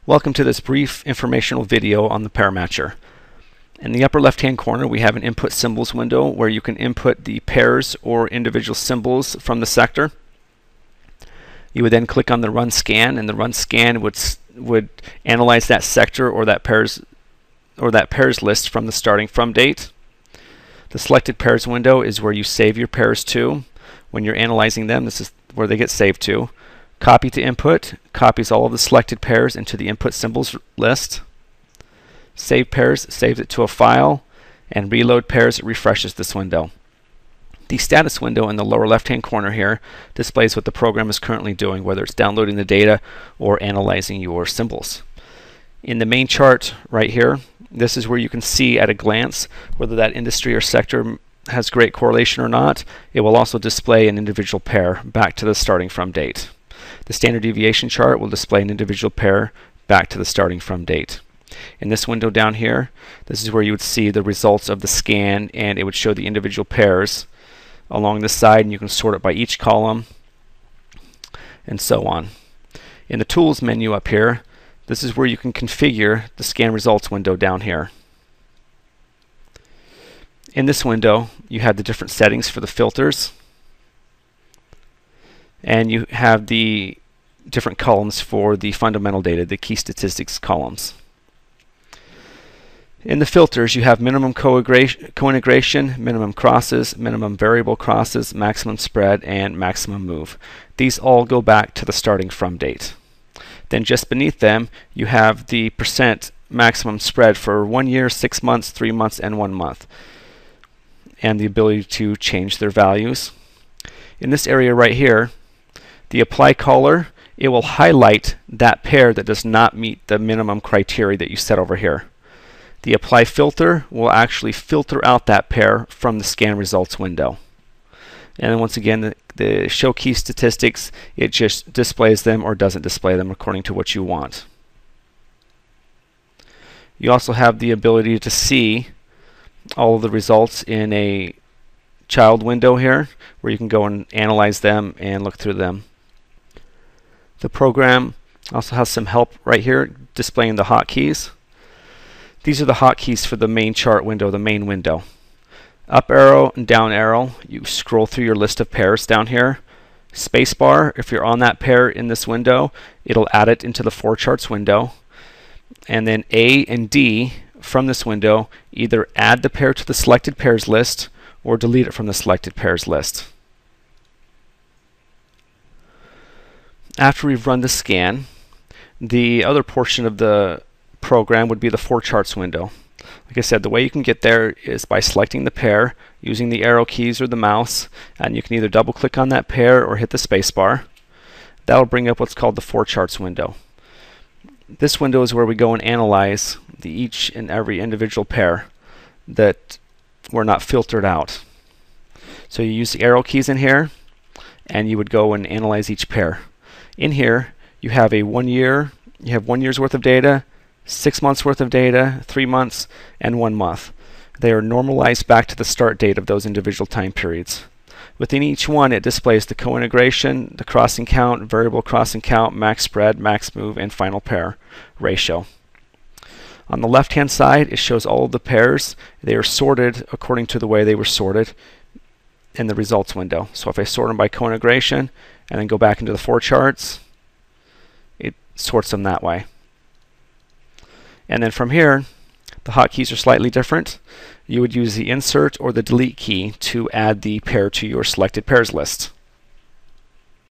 Welcome to this brief informational video on the pair matcher. In the upper left hand corner we have an input symbols window where you can input the pairs or individual symbols from the sector. You would then click on the run scan, and the run scan would analyze that sector or that pairs list from the starting from date. The selected pairs window is where you save your pairs to. When you're analyzing them, this is where they get saved to. Copy to input copies all of the selected pairs into the input symbols list. Save pairs saves it to a file, and reload pairs refreshes this window. The status window in the lower left hand corner here displays what the program is currently doing, whether it's downloading the data or analyzing your symbols. In the main chart right here, this is where you can see at a glance whether that industry or sector has great correlation or not. It will also display an individual pair back to the starting from date. The standard deviation chart will display an individual pair back to the starting from date. In this window down here, this is where you would see the results of the scan, and it would show the individual pairs along the side, and you can sort it by each column and so on. In the tools menu up here, this is where you can configure the scan results window down here. In this window you have the different settings for the filters, and you have the different columns for the fundamental data, the key statistics columns. In the filters you have minimum co-integration, minimum crosses, minimum variable crosses, maximum spread, and maximum move. These all go back to the starting from date. Then just beneath them you have the percent maximum spread for 1 year, 6 months, 3 months, and 1 month, and the ability to change their values. In this area right here, the apply color, it will highlight that pair that does not meet the minimum criteria that you set over here. The apply filter will actually filter out that pair from the scan results window. And then once again, the show key statistics, it just displays them or doesn't display them according to what you want. You also have the ability to see all of the results in a child window here, where you can go and analyze them and look through them. The program also has some help right here displaying the hotkeys. These are the hotkeys for the main chart window, the main window. Up arrow and down arrow, you scroll through your list of pairs down here. Spacebar, if you're on that pair in this window, it'll add it into the 4 charts window. And then A and D from this window either add the pair to the selected pairs list or delete it from the selected pairs list. After we've run the scan, the other portion of the program would be the 4 charts window. Like I said, the way you can get there is by selecting the pair using the arrow keys or the mouse, and you can either double click on that pair or hit the space bar. That'll bring up what's called the 4 charts window. This window is where we go and analyze each and every individual pair that were not filtered out. So you use the arrow keys in here, and you would go and analyze each pair. In here you have a 1 year, you have 1 year's worth of data, 6 months worth of data, 3 months, and 1 month. They are normalized back to the start date of those individual time periods. Within each one it displays the co-integration, the crossing count, variable crossing count, max spread, max move, and final pair ratio. On the left hand side it shows all of the pairs. They are sorted according to the way they were sorted in the results window. So if I sort them by co-integration and then go back into the 4 charts, it sorts them that way. And then from here, the hotkeys are slightly different. You would use the insert or the delete key to add the pair to your selected pairs list.